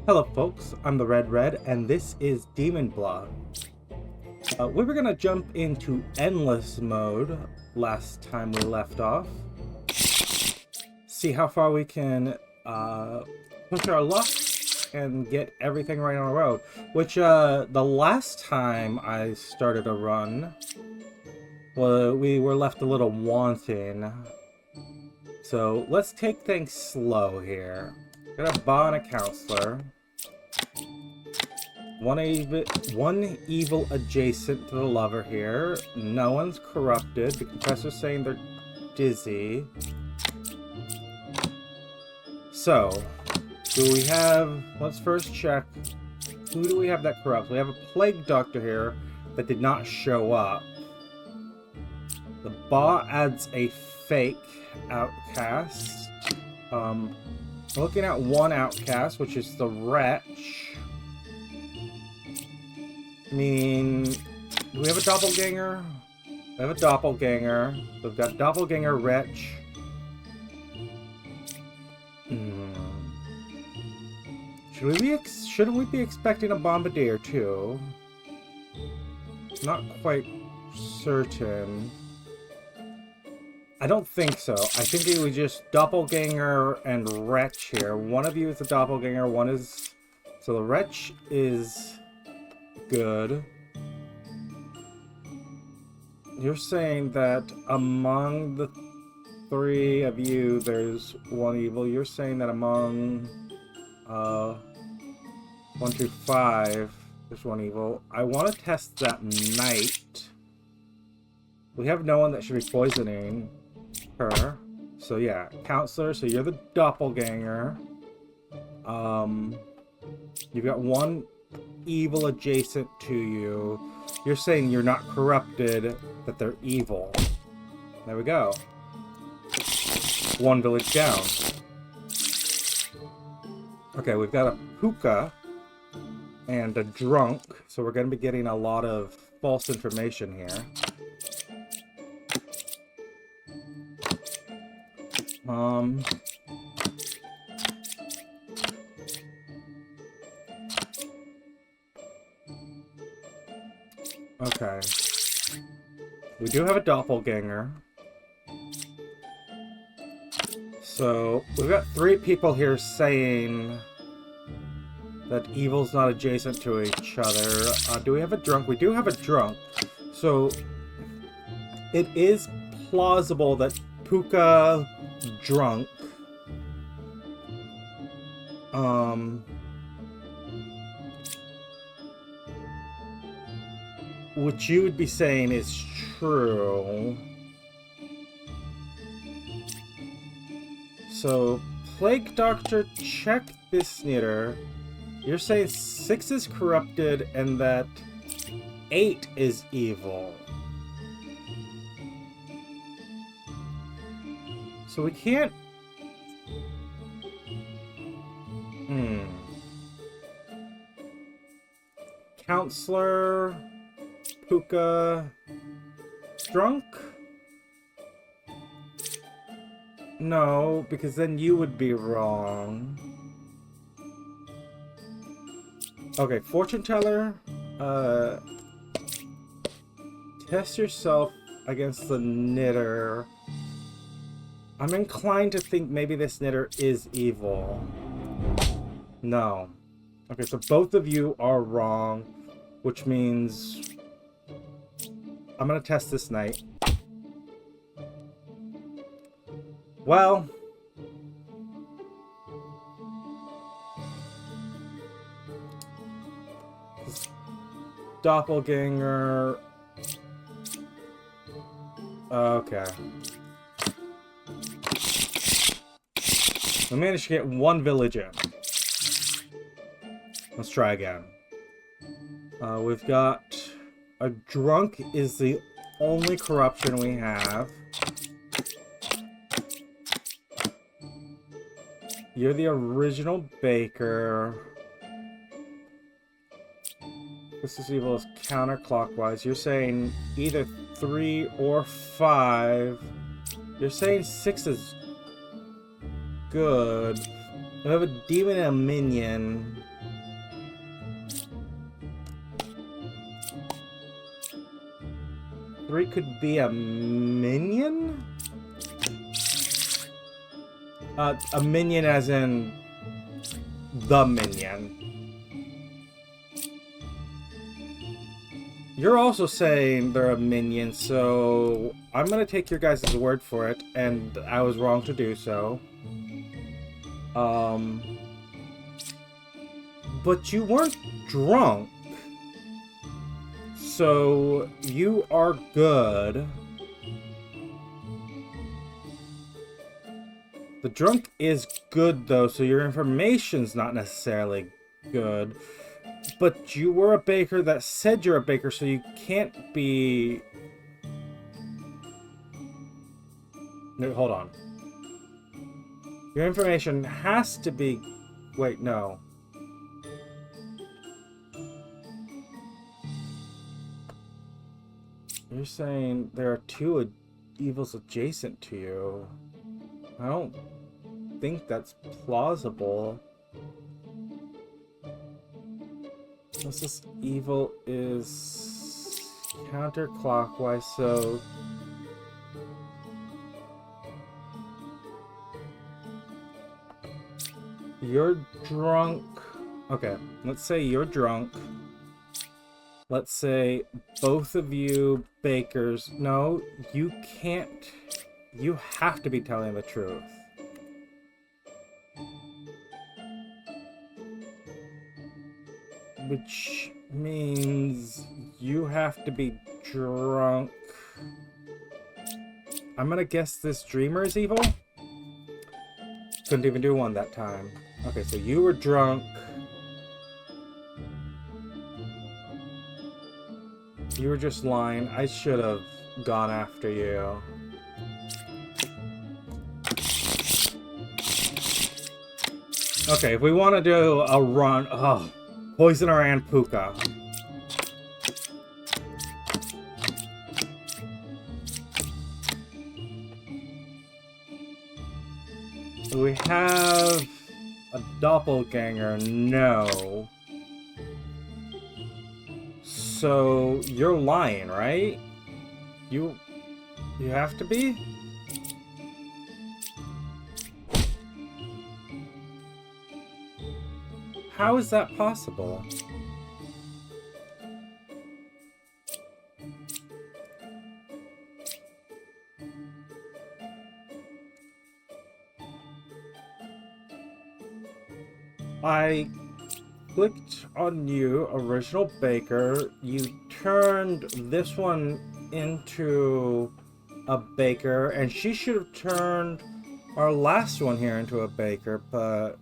Hello folks, I'm the Red, and this is Demon Bluff. We were gonna jump into endless mode last time we left off. See how far we can push our luck and get everything right on the road. Which the last time I started a run, well, we were left a little wanting. So let's take things slow here. Got a bond, a counselor. One evil adjacent to the lover here. No one's corrupted. The professor's saying they're dizzy. So, do we have... Let's first check. Who do we have that corrupts? We have a plague doctor here that did not show up. The bot adds a fake outcast. Looking at one outcast, which is the wretch. I mean, do we have a doppelganger? We have a doppelganger. We've got doppelganger wretch. Shouldn't we be expecting a bombardier too? Not quite certain. I don't think so. I think it was just doppelganger and wretch here. One of you is a doppelganger, one is... So the wretch is good. You're saying that among the three of you, there's one evil. You're saying that among 1 through 5, there's one evil. I want to test that knight. We have no one that should be poisoning her. So yeah, counselor, so you're the doppelganger. You've got one evil adjacent to you. You're saying you're not corrupted, that they're evil. There we go. One village down. Okay, we've got a puka and a drunk, so we're going to be getting a lot of false information here. Okay. We do have a doppelganger. So, we've got 3 people here saying that evil's not adjacent to each other. Do we have a drunk? We do have a drunk. So, it is plausible that Puka drunk. What you would be saying is true. So, Plague Doctor, check this knitter. You're saying 6 is corrupted and that 8 is evil. So we can't... Counselor... Puka... Drunk? No, because then you would be wrong. Okay, fortune teller. Test yourself against the knitter. I'm inclined to think maybe this knitter is evil. No. Okay, so both of you are wrong, which means I'm gonna test this knight. Well, this doppelganger. Okay. We managed to get one village in. Let's try again. We've got a drunk is the only corruption we have. You're the original baker. This is evil is counterclockwise. You're saying either 3 or 5. You're saying 6 is good. We have a demon and a minion. 3 could be a minion? A minion as in the minion. You're also saying they're a minion, so I'm gonna take your guys' word for it, and I was wrong to do so. But you weren't drunk. So you are good. The drunk is good though, so your information's not necessarily good. But you were a baker that said you're a baker, so you can't be... No, hold on. Your information has to be... Wait, no. You're saying there are 2 evils adjacent to you. I don't think that's plausible. This evil is counterclockwise, so... You're drunk. Okay, let's say you're drunk. Let's say both of you bakers. No, you can't. You have to be telling the truth. Which means you have to be drunk. I'm gonna guess this dreamer is evil? Couldn't even do one that time. Okay, so you were drunk. You were just lying. I should have gone after you. Okay, if we want to do a run... Oh, Poisoner and Puka. Do we have a doppelganger? No. So, you're lying, right? You have to be? How is that possible? I clicked on you, original baker. You turned this one into a baker, and she should have turned our last one here into a baker, but...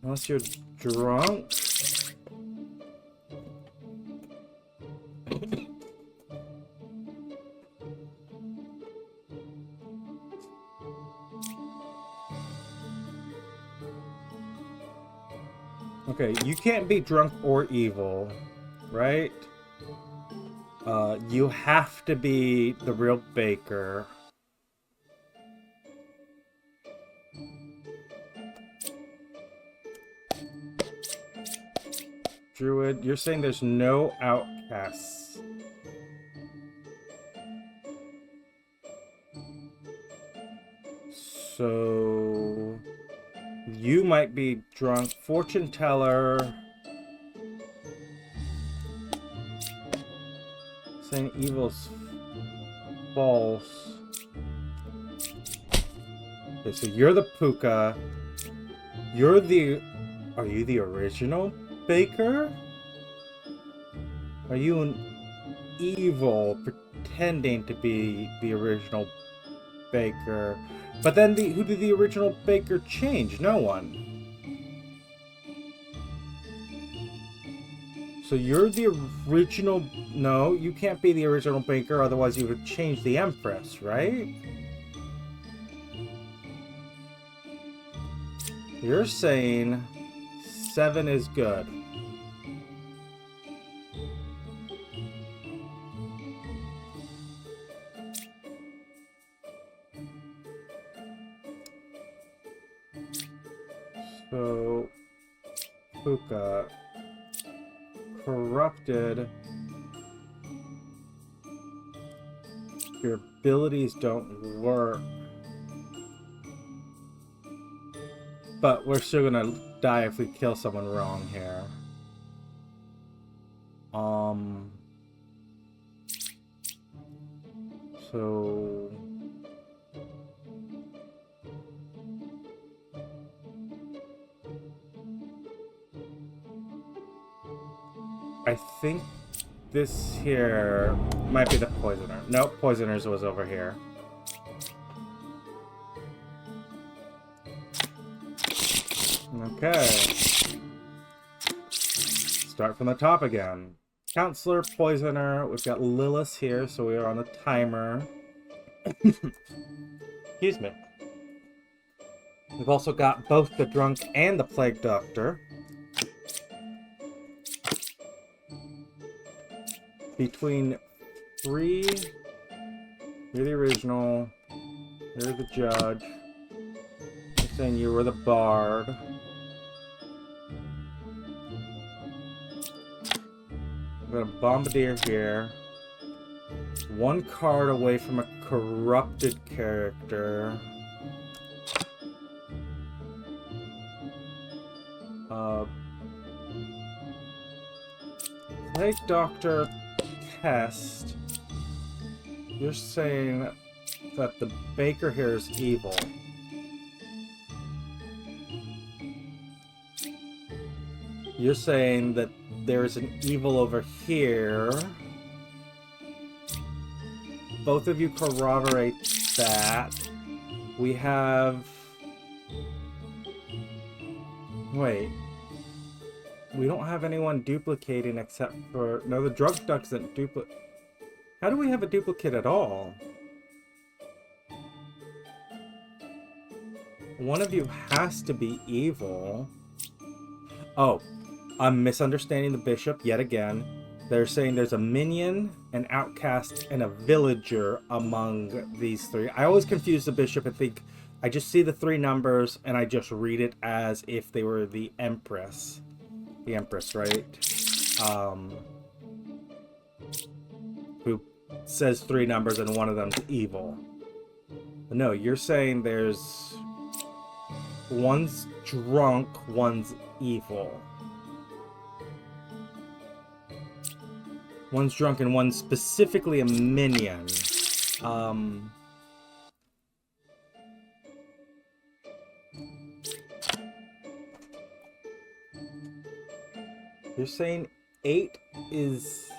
Unless you're drunk? Okay, you can't be drunk or evil, right? You have to be the real baker. Druid, you're saying there's no outcasts. So... You might be drunk. Fortune teller. Saying evil's false. Okay, so you're the Puka. You're the... Are you the original baker? Are you an evil pretending to be the original baker? But then who did the original baker change? No one. So you're the original... No, you can't be the original baker, otherwise you would change the Empress, right? You're saying 7 is good. So, Puka, corrupted your abilities don't work. But we're still gonna die if we kill someone wrong here. So... I think this here might be the poisoner. Nope, poisoners was over here. Okay. Start from the top again. Counselor, poisoner. We've got Lilith here, so we are on the timer. Excuse me. We've also got both the drunk and the plague doctor. Between three, you're the original, you're the judge, you're saying you were the bard. I've got a bombardier here. One card away from a corrupted character. Plague Doctor test. You're saying that the baker here is evil. You're saying that there is an evil over here. Both of you corroborate that. We have... Wait. We don't have anyone duplicating except for... No, the drug doesn't duplicate. How do we have a duplicate at all? One of you has to be evil. Oh, I'm misunderstanding the bishop yet again. They're saying there's a minion, an outcast, and a villager among these three. I always confuse the bishop and think I just see the three numbers and I just read it as if they were the empress. The empress, right? Who says three numbers and one of them's evil. But no, you're saying there's... One's drunk, one's evil. One's drunk and one's specifically a minion. You're saying 8 is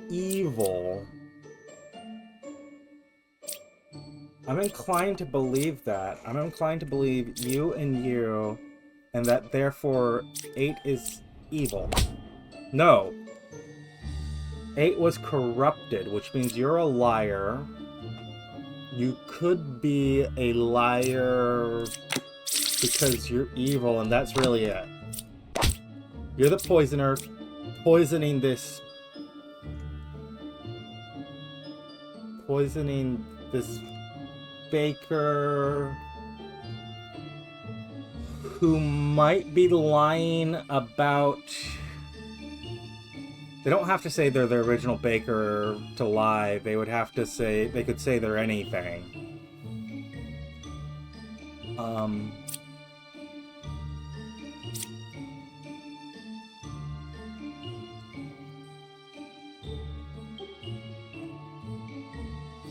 evil. I'm inclined to believe that. I'm inclined to believe you, and that therefore 8 is evil. No. 8 was corrupted, which means you're a liar. You could be a liar because you're evil, and that's really it. You're the poisoner, poisoning this baker who might be lying about... They don't have to say they're the original baker to lie. They would have to say... They could say they're anything.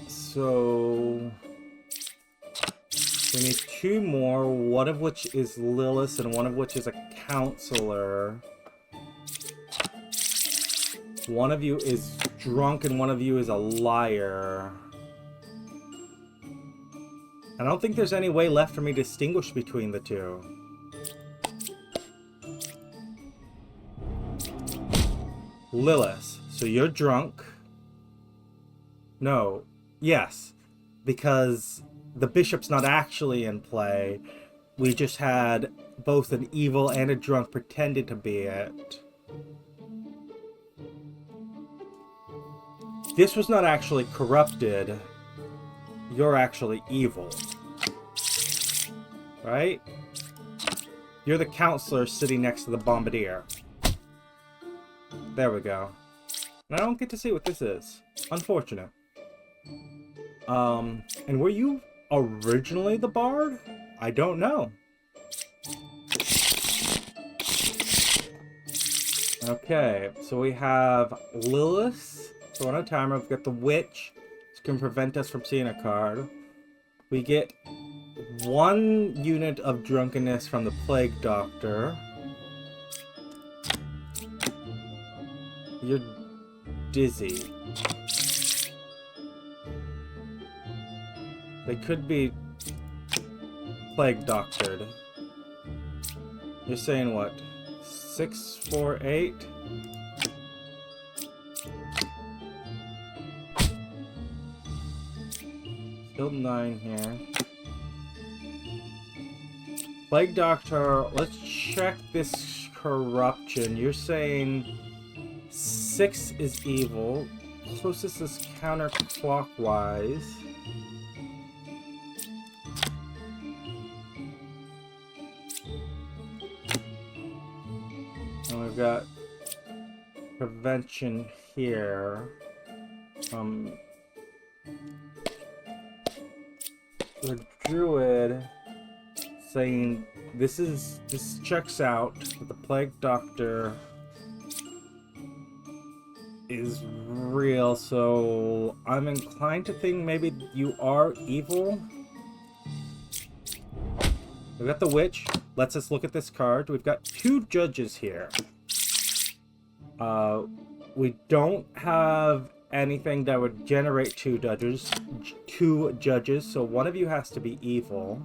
So... We need 2 more, one of which is Lilith and one of which is a counselor. One of you is drunk and one of you is a liar. I don't think there's any way left for me to distinguish between the two. Lilith, so you're drunk. No. Yes. Because the bishop's not actually in play. We just had both an evil and a drunk pretended to be it. This was not actually corrupted. You're actually evil. Right? You're the counselor sitting next to the bombardier. There we go. And I don't get to see what this is. Unfortunate. And were you originally the bard? I don't know. Okay, so we have Lilith. So on a timer, we've got the witch, which can prevent us from seeing a card. We get 1 unit of drunkenness from the plague doctor. You're dizzy. They could be plague doctored. You're saying what? 6, 4, 8? Still 9 here. Plague Doctor, let's check this corruption. You're saying 6 is evil. Closest is counterclockwise. And we've got prevention here. The druid saying this checks out, but the plague doctor is real, so I'm inclined to think maybe you are evil. We've got the witch. Let's just look at this card. We've got 2 judges here. We don't have anything that would generate 2 judges, so one of you has to be evil.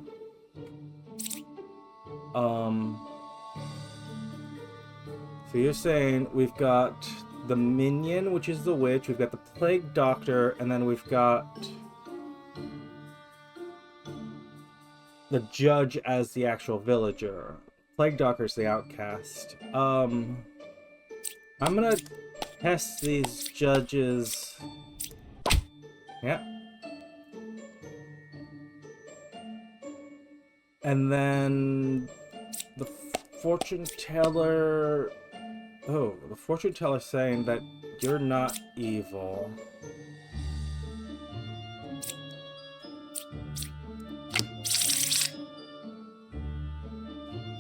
So you're saying we've got the minion, which is the witch, we've got the plague doctor, and then we've got the judge as the actual villager. Plague doctor's the outcast. I'm gonna test these judges. Yeah. And then the fortune teller. Oh, the fortune teller saying that you're not evil.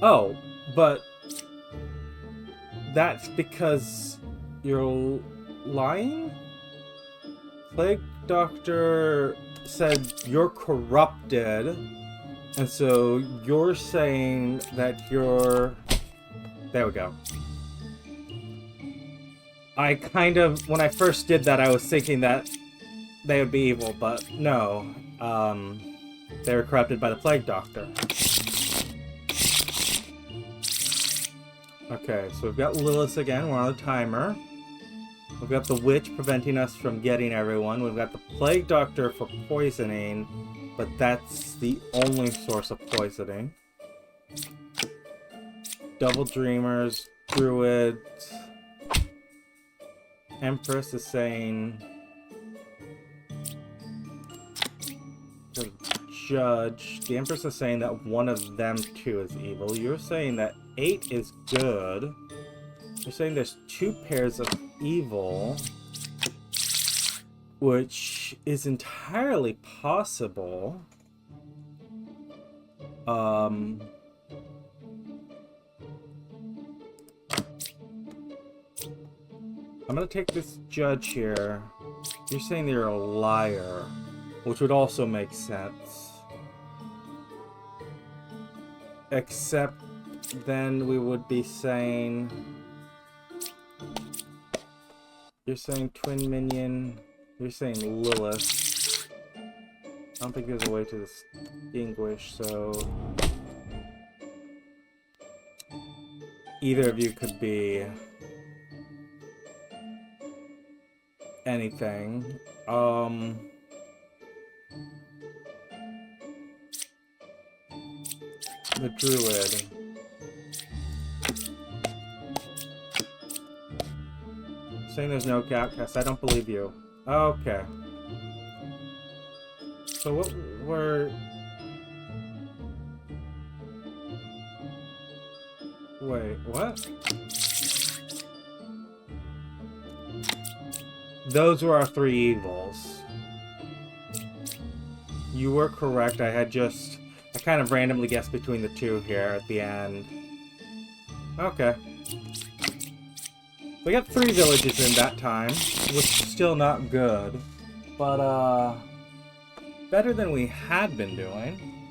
Oh, but that's because you're lying? Plague Doctor said you're corrupted, and so you're saying that you're... There we go. I kind of, when I first did that, I was thinking that they would be evil, but no. They were corrupted by the Plague Doctor. Okay, so we've got Lilith again, we're on a timer. We've got the witch preventing us from getting everyone. We've got the Plague Doctor for poisoning, but that's the only source of poisoning. Double Dreamers, Druids. Empress is saying the judge. The Empress is saying that one of them two is evil. You're saying that 8 is good. You're saying there's 2 pairs of evil, which is entirely possible. I'm gonna take this judge here. You're saying you're a liar, which would also make sense. Except then we would be saying... You're saying twin minion. You're saying Lilith. I don't think there's a way to distinguish, so... Either of you could be... anything. The druid. Saying there's no outcast. I don't believe you. Okay. So what were... Wait, what? Those were our 3 evils. You were correct. I kind of randomly guessed between the two here at the end. Okay. We got 3 villages in that time, which is still not good. But, better than we had been doing.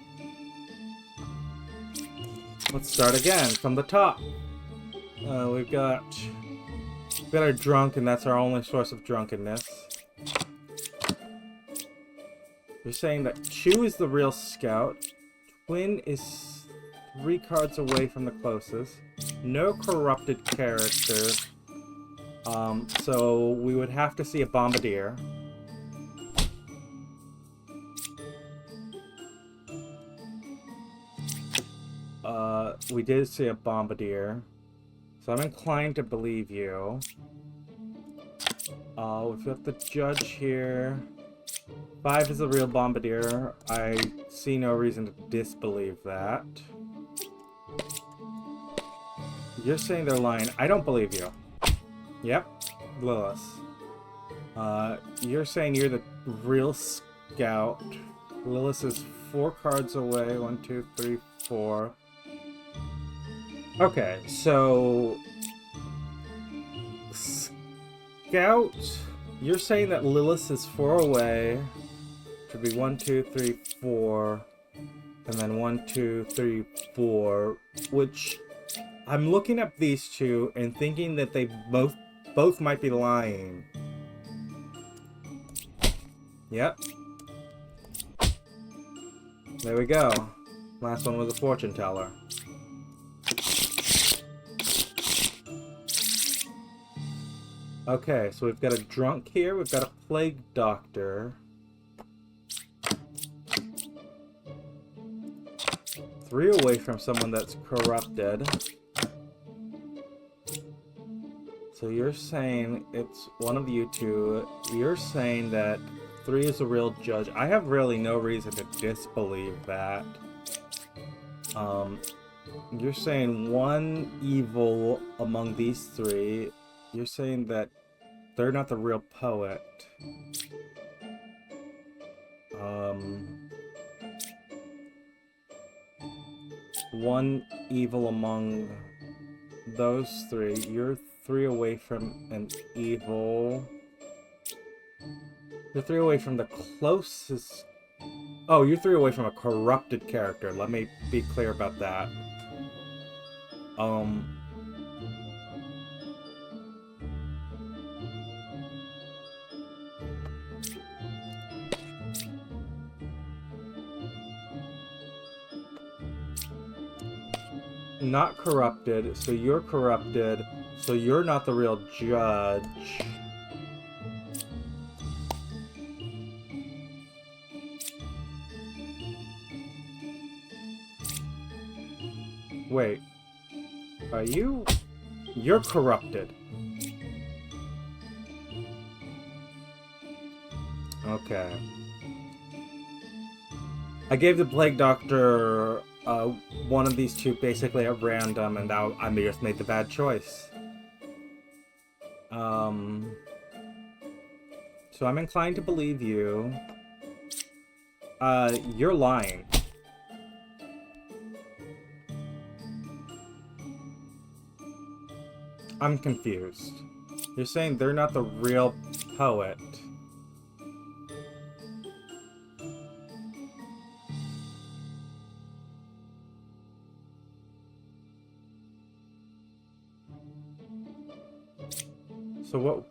Let's start again from the top. We've got our drunk, and that's our only source of drunkenness. You're saying that Chu is the real scout. Twin is 3 cards away from the closest. No corrupted character. So we would have to see a bombardier. We did see a bombardier. So I'm inclined to believe you. We've got the judge here. 5 is a real bombardier. I see no reason to disbelieve that. You're saying they're lying. I don't believe you. Yep, Lilith. You're saying you're the real scout. Lilith is 4 cards away. 1, 2, 3, 4. Okay, so... Scout... You're saying that Lilith is 4 away. Should be 1, 2, 3, 4. And then 1, 2, 3, 4. Which... I'm looking at these two and thinking that they both might be lying. Yep. There we go. Last one was a fortune teller. Okay, so we've got a drunk here, we've got a plague doctor. 3 away from someone that's corrupted. So you're saying it's one of you two. You're saying that 3 is a real judge. I have really no reason to disbelieve that. You're saying 1 evil among these 3. You're saying that they're not the real poet. 1 evil among those 3. You're 3 away from an evil. You're 3 away from the closest. Oh, you're 3 away from a corrupted character. Let me be clear about that. Not corrupted, so you're corrupted, so you're not the real judge. Wait. Are you? You're corrupted. Okay. I gave the Plague Doctor one of these two basically at random, and now I just made the bad choice. So I'm inclined to believe you. You're lying. I'm confused. You're saying they're not the real poet. So what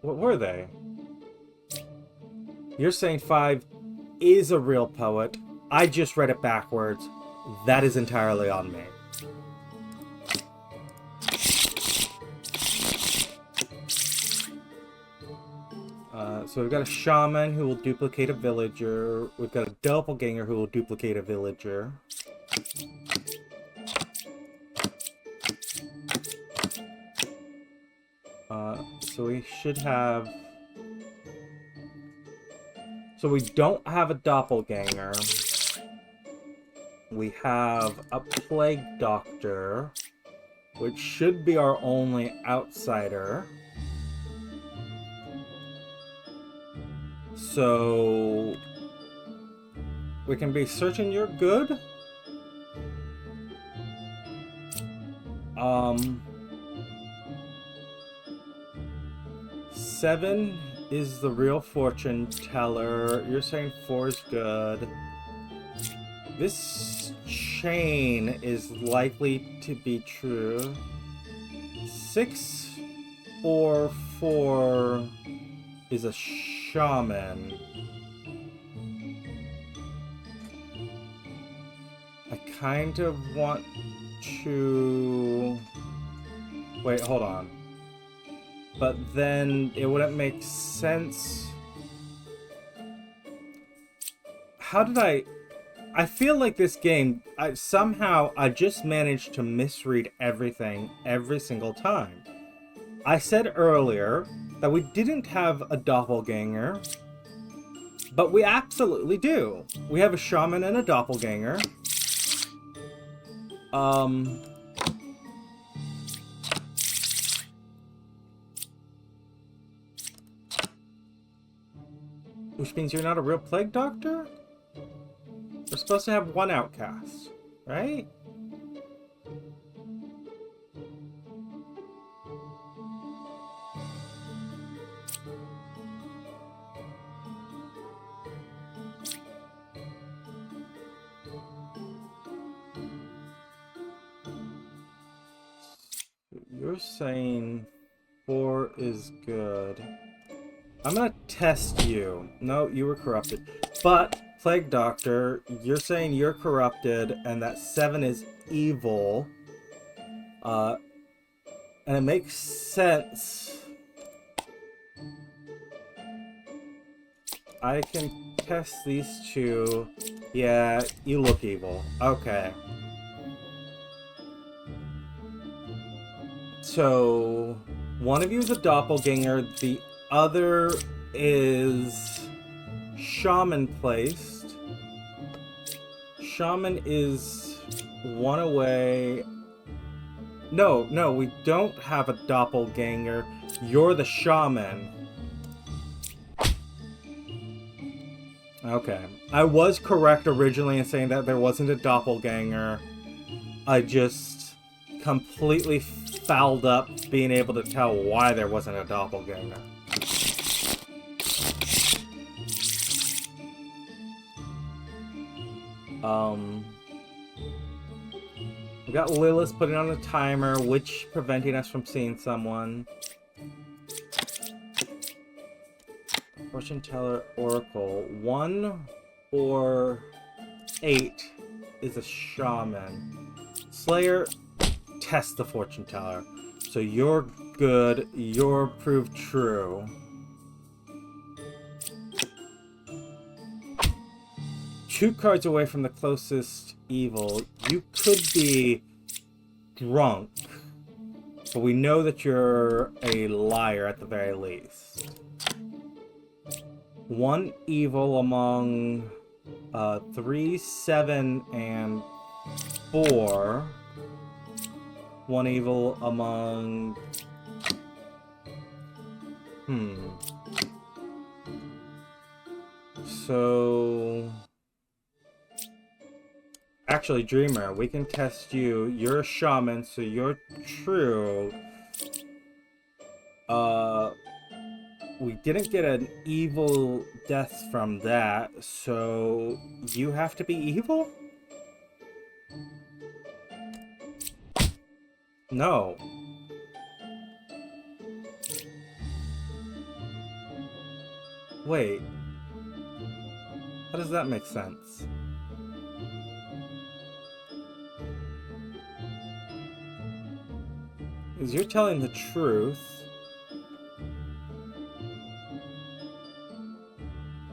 were they? You're saying 5 is a real poet. I just read it backwards. That is entirely on me. So we've got a shaman who will duplicate a villager. We've got a doppelganger who will duplicate a villager. So we should have... So we don't have a doppelganger. We have a plague doctor, which should be our only outsider. So We can be certain you're good. 7 is the real fortune teller. You're saying 4 is good. This chain is likely to be true. 6 or 4 is a shaman. I kind of want to... Wait, hold on. But then it wouldn't make sense. How did I feel like this game, somehow I just managed to misread everything every single time. I said earlier that we didn't have a doppelganger, but we absolutely do. We have a shaman and a doppelganger. Which means you're not a real plague doctor? We're supposed to have 1 outcast, right? You're saying 4 is good. I'm gonna test you. No, you were corrupted. But, Plague Doctor, you're saying you're corrupted and that 7 is evil. And it makes sense. I can test these 2. Yeah, you look evil. Okay. So, one of you is a doppelganger, the other is shaman placed. Shaman is 1 away. No, we don't have a doppelganger. You're the shaman. Okay. I was correct originally in saying that there wasn't a doppelganger. I just completely fouled up being able to tell why there wasn't a doppelganger. We got Lilith putting on a timer, which preventing us from seeing someone. Fortune teller, oracle. 1 or 8 is a shaman. Slayer, test the fortune teller. So you're good, you're proved true. Two cards away from the closest evil. You could be drunk, but we know that you're a liar at the very least. 1 evil among 3, 7, and 4. 1 evil among... So... Actually, Dreamer, we can test you. You're a shaman, so you're true. We didn't get an evil death from that, so you have to be evil? No. Wait. How does that make sense? Because you're telling the truth.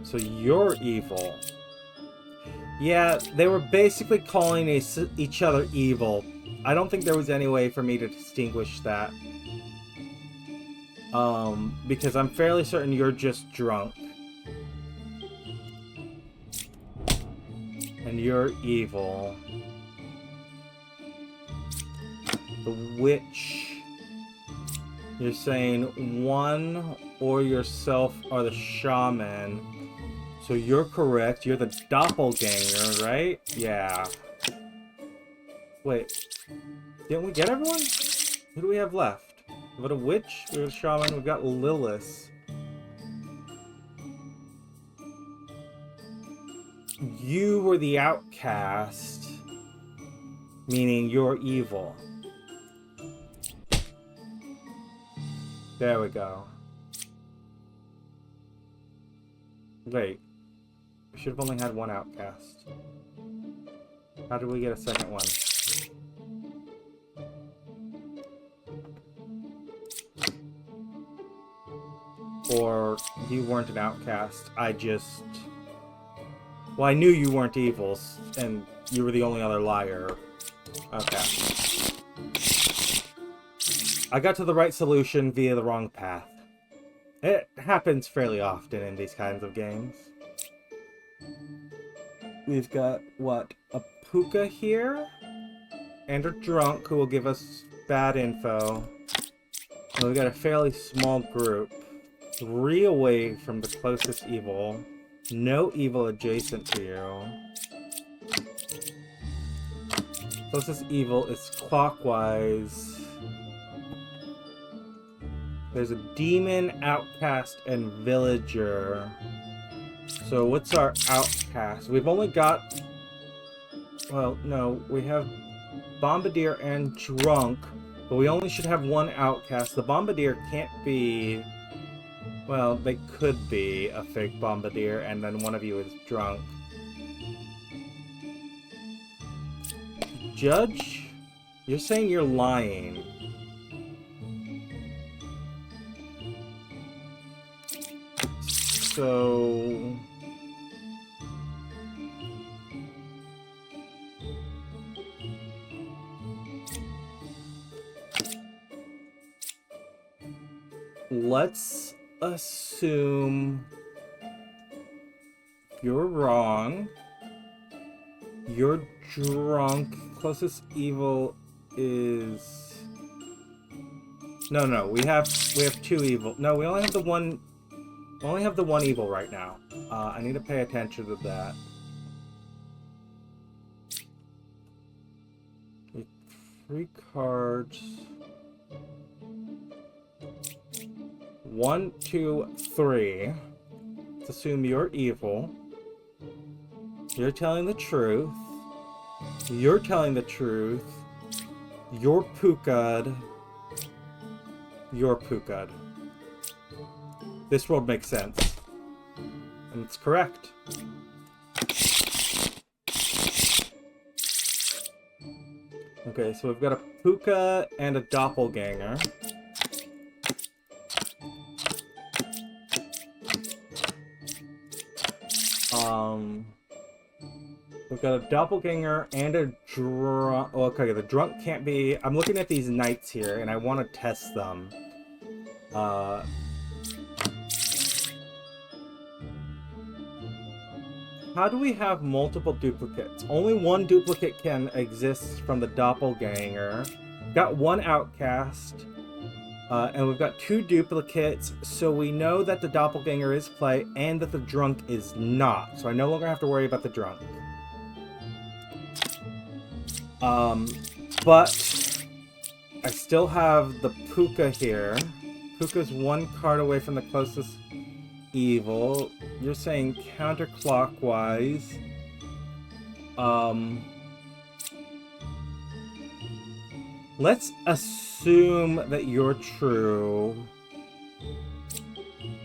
So you're evil. Yeah, they were basically calling each other evil. I don't think there was any way for me to distinguish that. Because I'm fairly certain you're just drunk. And you're evil. The witch. You're saying 1 or yourself are the shaman. So you're correct. You're the doppelganger, right? Yeah. Wait. Didn't we get everyone? Who do we have left? We've got a witch, we've got a shaman, we've got Lilith. You were the outcast, meaning you're evil. There we go. Wait. We should have only had one outcast. How did we get a second one? Or you weren't an outcast. I just... Well, I knew you weren't evils, and you were the only other liar. Okay. I got to the right solution via the wrong path. It happens fairly often in these kinds of games. We've got, what, a puka here? And a drunk who will give us bad info. And we've got a fairly small group. 3 away from the closest evil. No evil adjacent to you. Closest evil is clockwise. There's a demon, outcast, and villager. So what's our outcast? We've only got... Well, no, we have bombardier and drunk, but we only should have one outcast. The bombardier can't be... Well, they could be a fake bombardier, and then one of you is drunk. Judge? You're saying you're lying. So... Let's assume you're wrong. You're drunk. Closest evil is... No, we have 2 evil. No, we only have the one... We only have the 1 evil right now. I need to pay attention to that. 3 cards. 1, 2, 3. Let's assume you're evil. You're telling the truth. You're telling the truth. You're pukad. You're pukad. This world makes sense. And it's correct. Okay, so we've got a puka and a doppelganger. We've got a doppelganger and a drunk. Oh, okay, the drunk can't be. I'm looking at these knights here, and I want to test them. How do we have multiple duplicates? Only 1 duplicate can exist from the doppelganger. Got 1 outcast. And we've got 2 duplicates, so we know that the doppelganger is play and that the drunk is not. So I no longer have to worry about the drunk. But I still have the puka here. Puka's 1 card away from the closest evil. You're saying counterclockwise. Let's assume that you're true.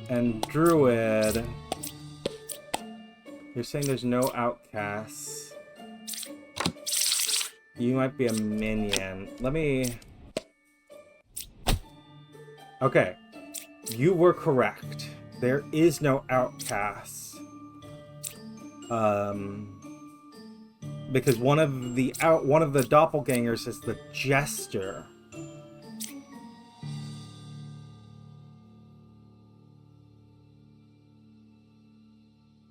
And druid. You're saying there's no outcasts. You might be a minion. Let me... Okay. You were correct. There is no outcasts. Because one of the doppelgangers is the jester.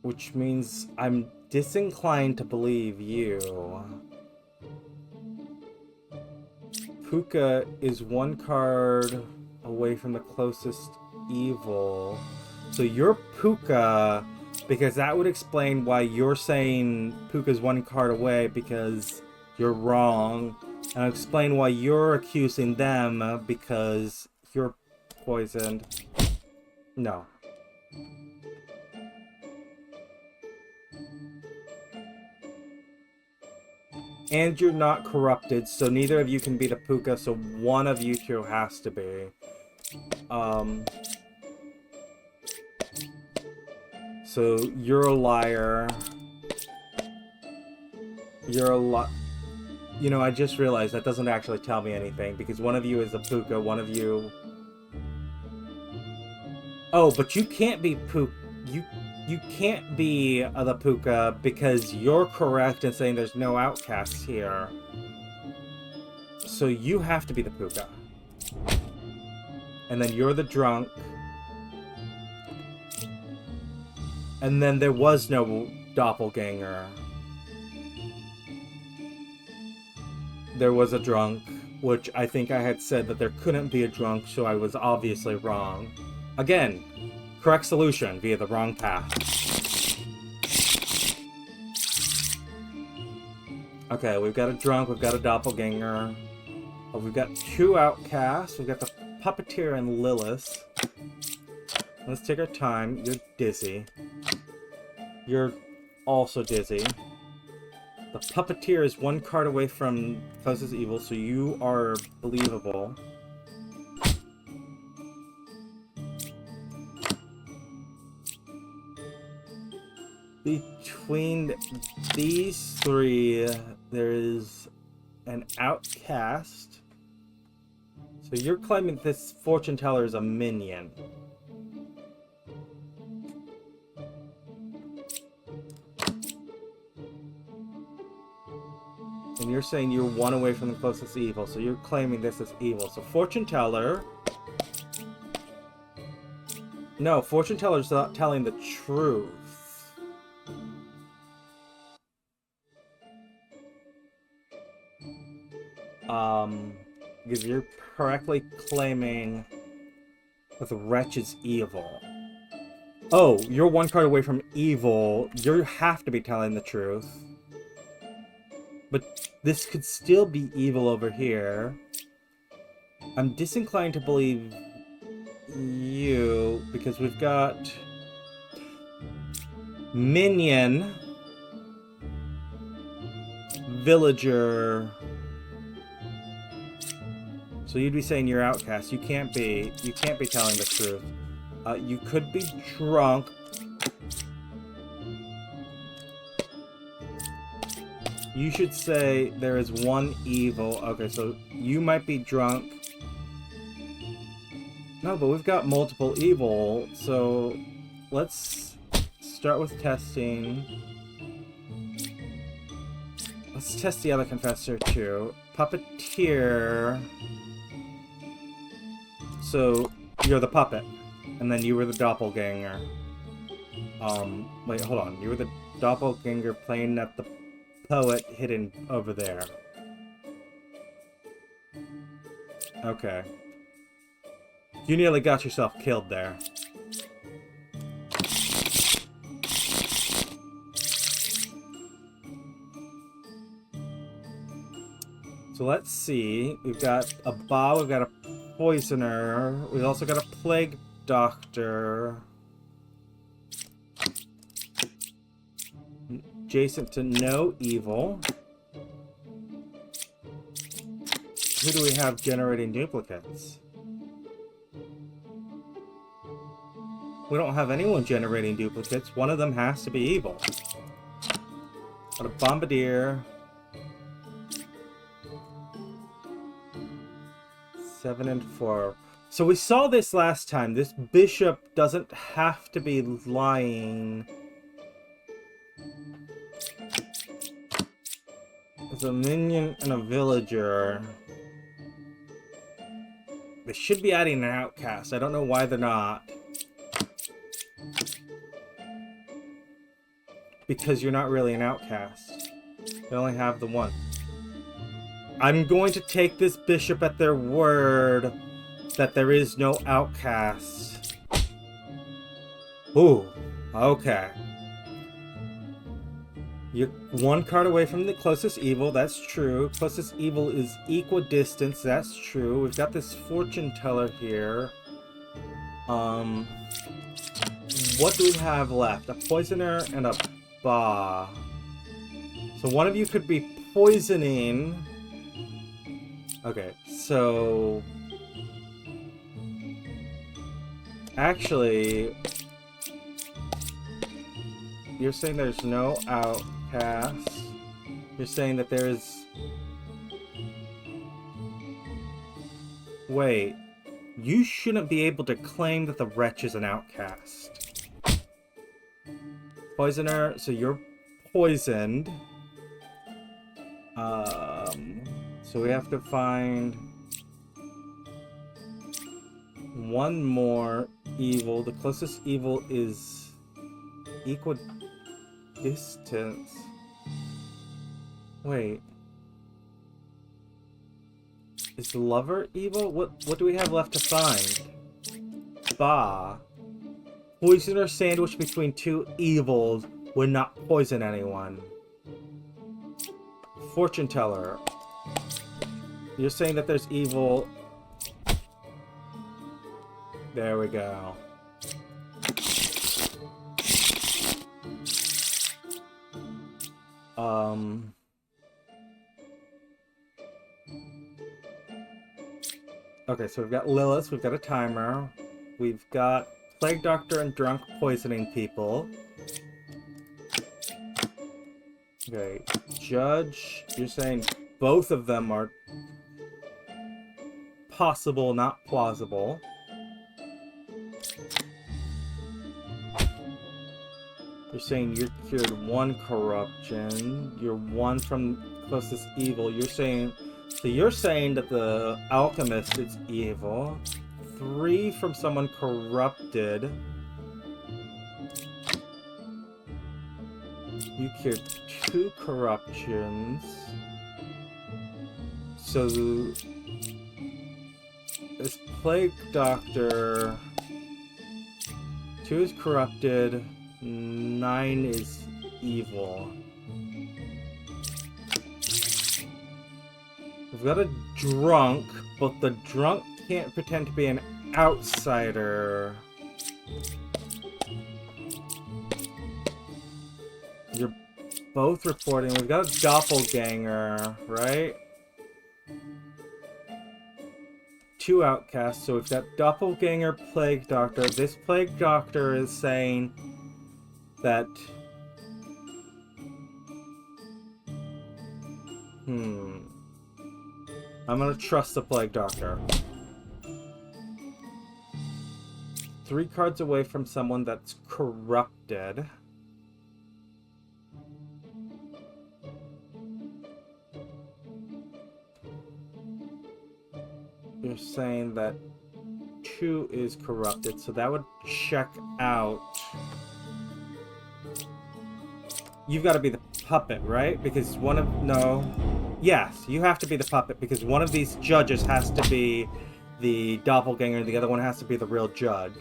Which means I'm disinclined to believe you. Puka is 1 card away from the closest evil. So you're Puka, Because that would explain why you're saying Puka's one card away because you're wrong. And explain why you're accusing them because you're poisoned. No. And you're not corrupted, so neither of you can be the Puka, so one of you two has to be. So you're a liar. You're a You know, I just realized that doesn't actually tell me anything, because one of you is a Puka, one of you... Oh, but you can't be Puka. You can't be the Puka because you're correct in saying there's no outcasts here. So you have to be the Puka. And then you're the drunk. And then there was no doppelganger. There was a drunk, which I think I had said that there couldn't be a drunk, so I was obviously wrong. Again, correct solution via the wrong path. Okay, we've got a drunk, we've got a doppelganger. We've got two outcasts. We've got the puppeteer and Lilith. Let's take our time. You're dizzy. You're also dizzy. The puppeteer is one card away from causes evil, so you are believable. Between these three, there is an outcast. So you're claiming this fortune teller is a minion. And you're saying you're one away from the closest evil, so you're claiming this is evil. So fortune teller... No, fortune teller's not telling the truth. Because you're correctly claiming that the wretch is evil. Oh, you're one card away from evil. You have to be telling the truth. But this could still be evil over here. I'm disinclined to believe you, because we've got minion, villager. So you'd be saying you're outcast. You can't be telling the truth. You could be drunk. You should say there is one evil. Okay, so you might be drunk. No, but we've got multiple evil, so let's start with testing. Let's test the other confessor too. Puppeteer. So you're the puppet, and then you were the doppelganger. Wait, hold on. You were the doppelganger playing at the poet hidden over there. Okay. You nearly got yourself killed there. So let's see. We've got a Ba, we've got a poisoner. We've also got a plague doctor. Adjacent to no evil. Who do we have generating duplicates? We don't have anyone generating duplicates. One of them has to be evil. Got a bombardier. 7 and 4. So we saw this last time. This bishop doesn't have to be lying. There's a minion and a villager. They should be adding an outcast. I don't know why they're not. Because you're not really an outcast. They only have the one. I'm going to take this bishop at their word that there is no outcast. Ooh, okay. You're one card away from the closest evil, that's true. Closest evil is equidistance, that's true. We've got this fortune teller here. What do we have left? A poisoner and a ba. So one of you could be poisoning. Okay, so actually, you're saying there's no outcasts. You're saying that there's... Wait. You shouldn't be able to claim that the wretch is an outcast. Poisoner, so you're poisoned. So we have to find one more evil. The closest evil is equidistance. Wait. Is the lover evil? What do we have left to find? Ba. Poisoner sandwiched between two evils would not poison anyone. Fortune teller. You're saying that there's evil. There we go. Okay, so we've got Lilith, we've got a timer, we've got Plague Doctor and Drunk poisoning people. Okay, Judge, you're saying both of them are possible, not plausible. You're saying you're cured one corruption, you're one from closest evil, you're saying... So you're saying that the alchemist is evil. 3 from someone corrupted. You cured 2 corruptions. So this Plague Doctor, 2 is corrupted, 9 is evil. We've got a drunk, but the drunk can't pretend to be an outsider. You're both reporting. We've got a doppelganger, right? 2 outcasts, so we've got doppelganger, plague doctor. This plague doctor is saying that... I'm gonna trust the Plague Doctor. 3 cards away from someone that's corrupted. You're saying that 2 is corrupted, so that would check out. You've got to be the puppet, right? Because one of... No. Yes, you have to be the puppet, because one of these judges has to be the doppelganger, and the other one has to be the real judge.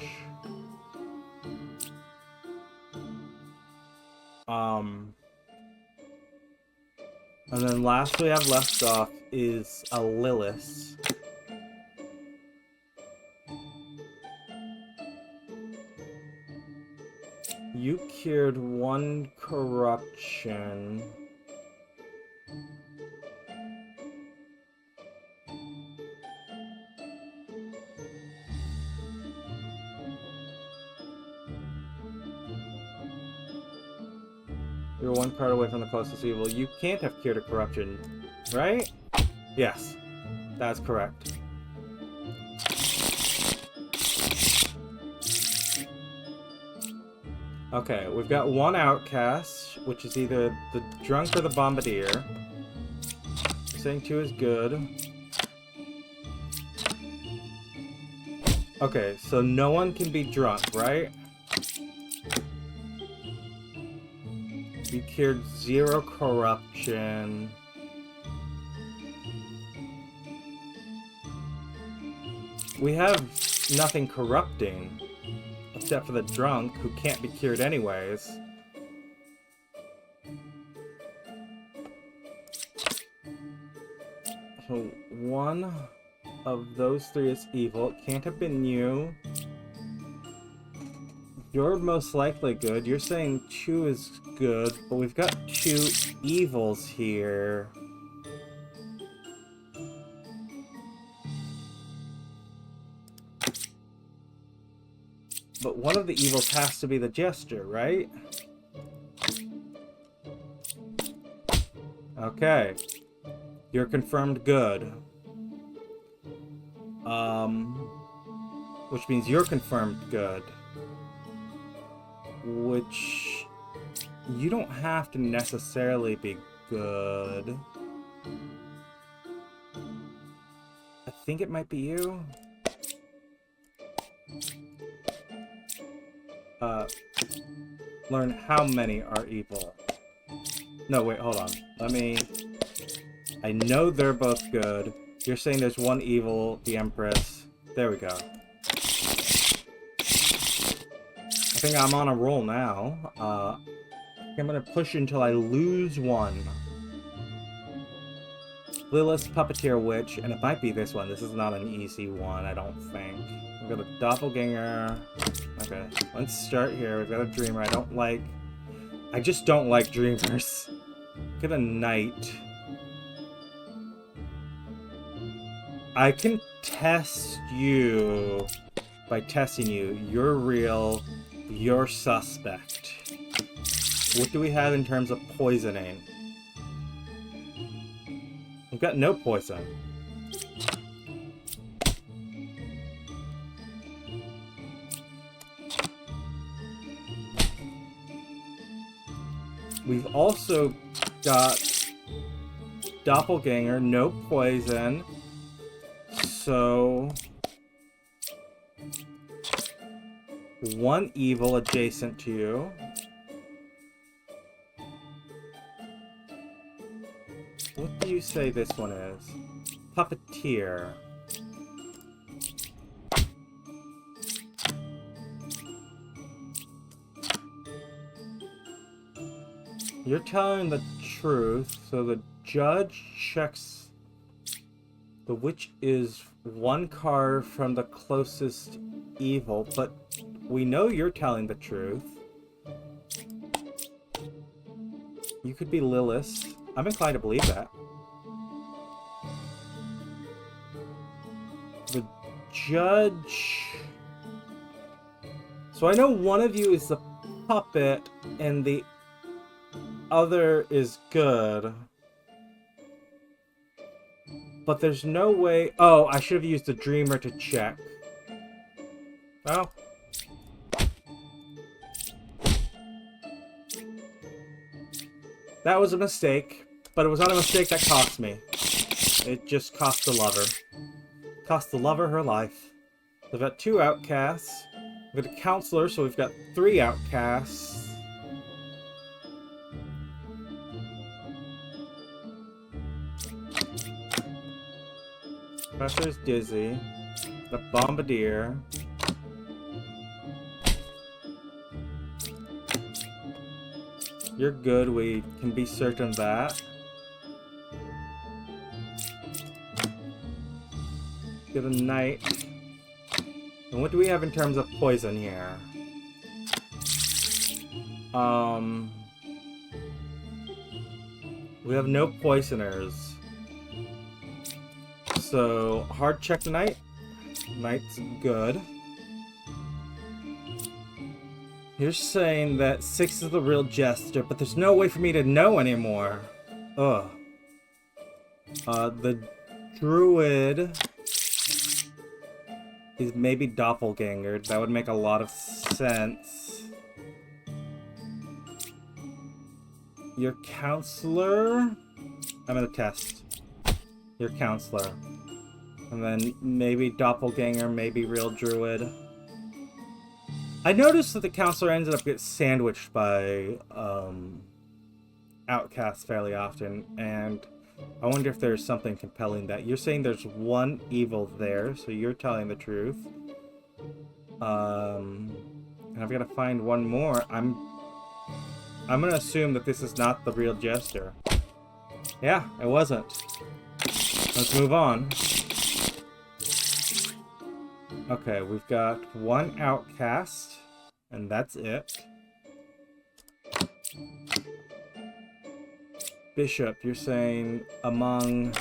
And then last we have left off is a Lilith. You cured 1 corruption. You're 1 card away from the closest evil. You can't have cured a corruption, right? Yes, that's correct. Okay, we've got 1 outcast, which is either the drunk or the bombardier. Saying 2 is good. Okay, so no one can be drunk, right? You cured 0 corruption. We have nothing corrupting. Except for the drunk, who can't be cured anyways. So one of those three is evil. It can't have been you. You're most likely good. You're saying 2 is good, but we've got 2 evils here. But one of the evils has to be the jester, right? Okay. You're confirmed good. Which means you're confirmed good. Which... you don't have to necessarily be good. I think it might be you. Learn how many are evil. No, wait, hold on. Let me... I know they're both good. You're saying there's one evil, the Empress. There we go. I think I'm on a roll now. I'm gonna push until I lose one. Lilith, Puppeteer, Witch, and it might be this one. This is not an easy one, I don't think. We've got a Doppelganger. Okay, let's start here. We've got a Dreamer. I just don't like Dreamers. Get a Knight. I can test you by testing you. You're real. You're suspect. What do we have in terms of poisoning? We've got no poison. We've also got Doppelganger, no poison. So... one evil adjacent to you. What do you say this one is? Puppeteer. You're telling the truth, so the judge checks the witch is one card from the closest evil, but we know you're telling the truth. You could be Lilith. I'm inclined to believe that. The judge... so I know one of you is the puppet and the other is good. But there's no way... oh, I should have used the Dreamer to check. Well... that was a mistake, but it was not a mistake that cost me. It just cost the lover. Cost the lover her life. We've got 2 outcasts. We've got a counselor, so we've got 3 outcasts. Professor's dizzy. The bombardier. You're good, we can be certain of that. Get a Knight. And what do we have in terms of poison here? We have no poisoners. So, hard check the Knight. Knight's good. You're saying that 6 is the real jester, but there's no way for me to know anymore. Ugh. The druid is maybe doppelganger. That would make a lot of sense. Your counselor? I'm gonna test. Your counselor. And then maybe doppelganger, maybe real druid. I noticed that the counselor ended up getting sandwiched by outcasts fairly often, and I wonder if there's something compelling that you're saying there's one evil there, so you're telling the truth. And I've got to find one more. I'm gonna assume that this is not the real jester. Yeah, it wasn't. Let's move on. Okay, we've got one outcast, and that's it. Bishop, you're saying among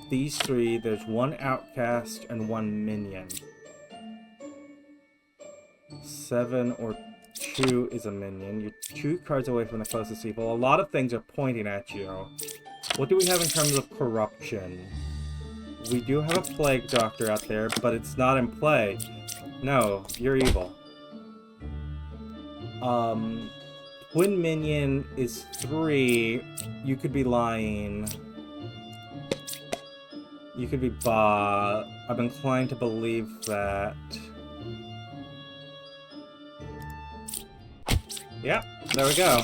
these three, there's one outcast and one minion. 7 or 2 is a minion. You're 2 cards away from the closest evil. A lot of things are pointing at you. What do we have in terms of corruption? We do have a plague doctor out there, but it's not in play. No, you're evil. Twin minion is 3. You could be lying. You could be Ba. I'm inclined to believe that. Yeah, there we go.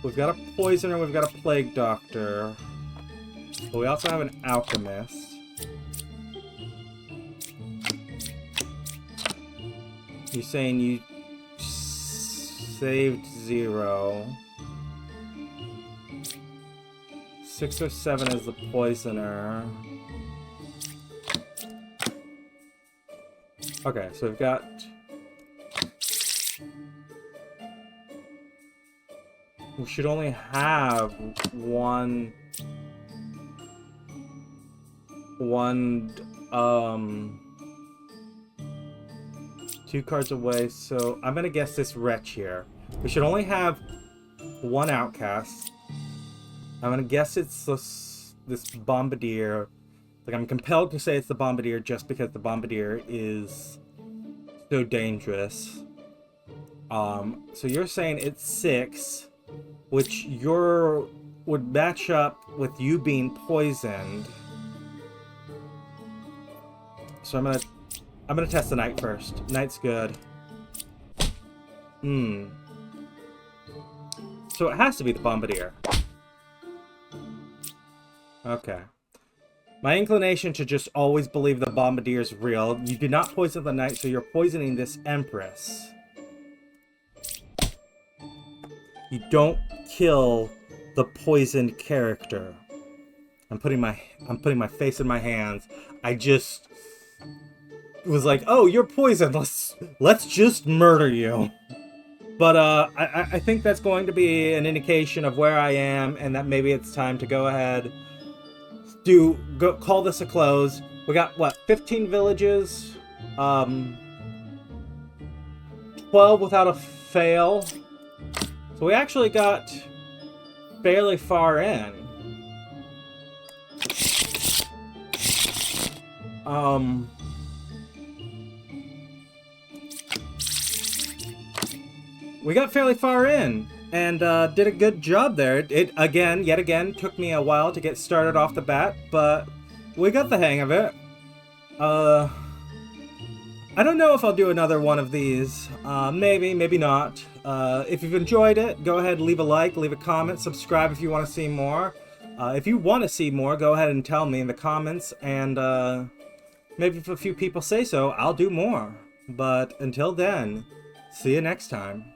We've got a poisoner, we've got a plague doctor. But we also have an alchemist. You're saying you saved 0. 6 or 7 is the poisoner. Okay, so we've got... We should only have one 2 cards away, so I'm gonna guess this wretch here. We should only have one outcast. I'm gonna guess it's this bombardier. Like, I'm compelled to say it's the bombardier just because the bombardier is so dangerous. So you're saying it's 6, which would match up with you being poisoned. So I'm gonna test the knight first. Knight's good. So it has to be the bombardier. Okay. My inclination to just always believe the bombardier is real. You did not poison the knight, so you're poisoning this empress. You don't kill the poisoned character. I'm putting my face in my hands. I just was like, oh, you're poisoned. Let's just murder you. But I think that's going to be an indication of where I am, and that maybe it's time to go ahead. Call this a close. We got, what, 15 villages? 12 without a fail. So we actually got fairly far in. We got fairly far in. And did a good job there. It yet again, took me a while to get started off the bat, but we got the hang of it. I don't know if I'll do another one of these. Maybe, maybe not. If you've enjoyed it, go ahead and leave a like, leave a comment, subscribe if you want to see more. If you want to see more, go ahead and tell me in the comments, and maybe if a few people say so, I'll do more. But until then, see you next time.